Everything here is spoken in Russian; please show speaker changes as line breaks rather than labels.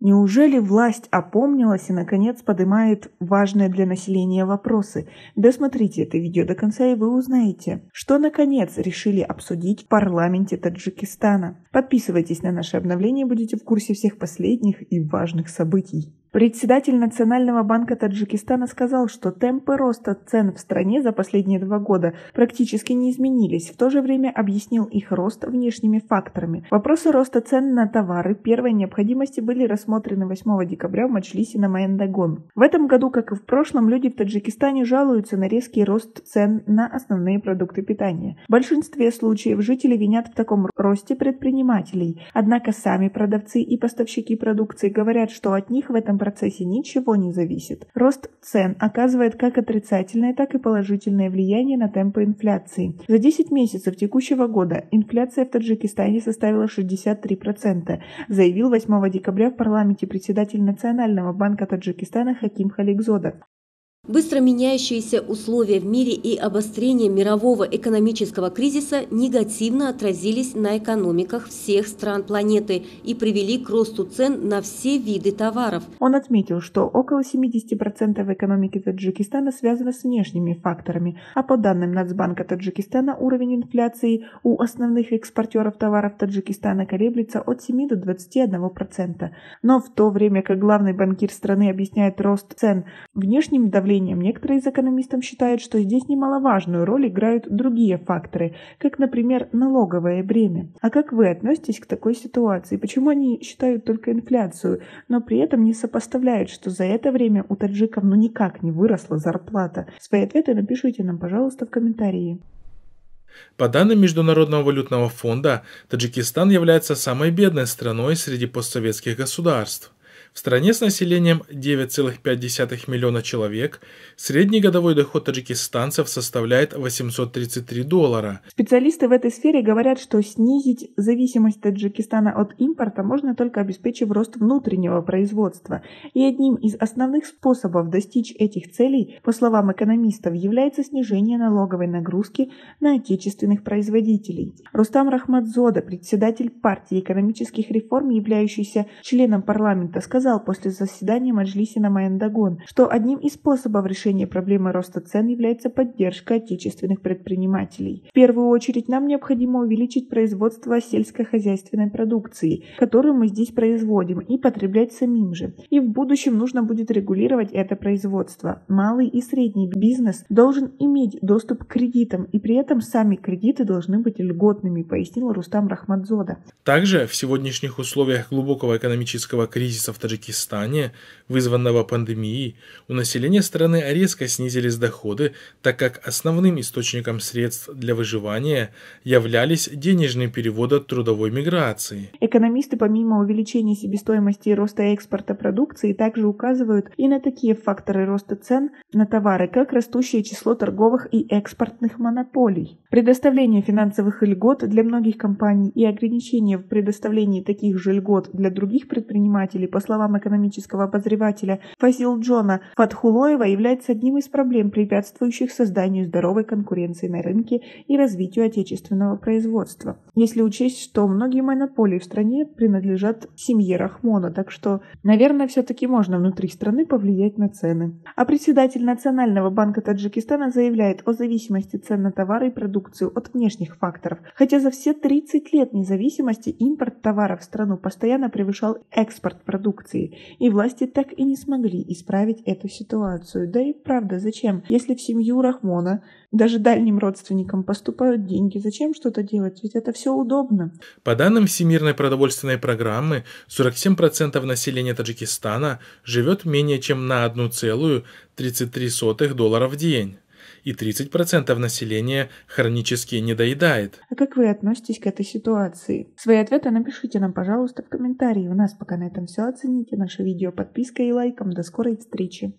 Неужели власть опомнилась и, наконец, поднимает важные для населения вопросы? Досмотрите это видео до конца, и вы узнаете, что, наконец, решили обсудить в парламенте Таджикистана. Подписывайтесь на наши обновления и будете в курсе всех последних и важных событий. Председатель Национального банка Таджикистана сказал, что темпы роста цен в стране за последние 2 года практически не изменились. В то же время объяснил их рост внешними факторами. Вопросы роста цен на товары первой необходимости были рассмотрены 8 декабря в Маджлисе Намаян-Дагон. В этом году, как и в прошлом, люди в Таджикистане жалуются на резкий рост цен на основные продукты питания. В большинстве случаев жители винят в таком росте предпринимателей. Однако сами продавцы и поставщики продукции говорят, что от них в этом процессе ничего не зависит. Рост цен оказывает как отрицательное, так и положительное влияние на темпы инфляции. За 10 месяцев текущего года инфляция в Таджикистане составила 63%, заявил 8 декабря в парламенте председатель Национального банка Таджикистана Хаким Халикзода.
Быстро меняющиеся условия в мире и обострение мирового экономического кризиса негативно отразились на экономиках всех стран планеты и привели к росту цен на все виды товаров.
Он отметил, что около 70% экономики Таджикистана связано с внешними факторами, а по данным Нацбанка Таджикистана уровень инфляции у основных экспортеров товаров Таджикистана колеблется от 7 до 21%. Но в то время как главный банкир страны объясняет рост цен внешним давлением, некоторые из экономистов считают, что здесь немаловажную роль играют другие факторы, как, например, налоговое бремя. А как вы относитесь к такой ситуации? Почему они считают только инфляцию, но при этом не сопоставляют, что за это время у таджиков никак не выросла зарплата? Свои ответы напишите нам, пожалуйста, в комментарии.
По данным Международного валютного фонда, Таджикистан является самой бедной страной среди постсоветских государств. В стране с населением 9,5 миллиона человек средний годовой доход таджикистанцев составляет $833.
Специалисты в этой сфере говорят, что снизить зависимость Таджикистана от импорта можно только обеспечив рост внутреннего производства. И одним из основных способов достичь этих целей, по словам экономистов, является снижение налоговой нагрузки на отечественных производителей. Рустам Рахматзода, председатель партии экономических реформ, являющийся членом парламента, сказал после заседания Маджлиса Намаян-Дагон, что одним из способов решения проблемы роста цен является поддержка отечественных предпринимателей. В первую очередь нам необходимо увеличить производство сельскохозяйственной продукции, которую мы здесь производим, и потреблять самим же. И в будущем нужно будет регулировать это производство. Малый и средний бизнес должен иметь доступ к кредитам, и при этом сами кредиты должны быть льготными, пояснил Рустам Рахматзода.
Также в сегодняшних условиях глубокого экономического кризиса в Таджикистане, вызванного пандемией, у населения страны резко снизились доходы, так как основным источником средств для выживания являлись денежные переводы от трудовой миграции.
Экономисты, помимо увеличения себестоимости и роста экспорта продукции, также указывают и на такие факторы роста цен на товары, как растущее число торговых и экспортных монополий, предоставление финансовых льгот для многих компаний и ограничения в предоставлении таких же льгот для других предпринимателей, по словам экономического обозревателя Фазилджона Фатхулоева, является одним из проблем, препятствующих созданию здоровой конкуренции на рынке и развитию отечественного производства. Если учесть, что многие монополии в стране принадлежат семье Рахмона, так что, наверное, все-таки можно внутри страны повлиять на цены. А председатель Национального банка Таджикистана заявляет о зависимости цен на товары и продукцию от внешних факторов, хотя за все 30 лет независимости импорт товаров в страну постоянно превышал экспорт продукции, и власти так и не смогли исправить эту ситуацию. Да и правда, зачем? Если в семью Рахмона даже дальним родственникам поступают деньги, зачем что-то делать? Ведь это все удобно.
По данным Всемирной продовольственной программы, 47% населения Таджикистана живет менее чем на $1,33 в день. И 30% населения хронически недоедает.
А как вы относитесь к этой ситуации? Свои ответы напишите нам, пожалуйста, в комментарии. У нас пока на этом все. Оцените наше видео подпиской и лайком. До скорой встречи.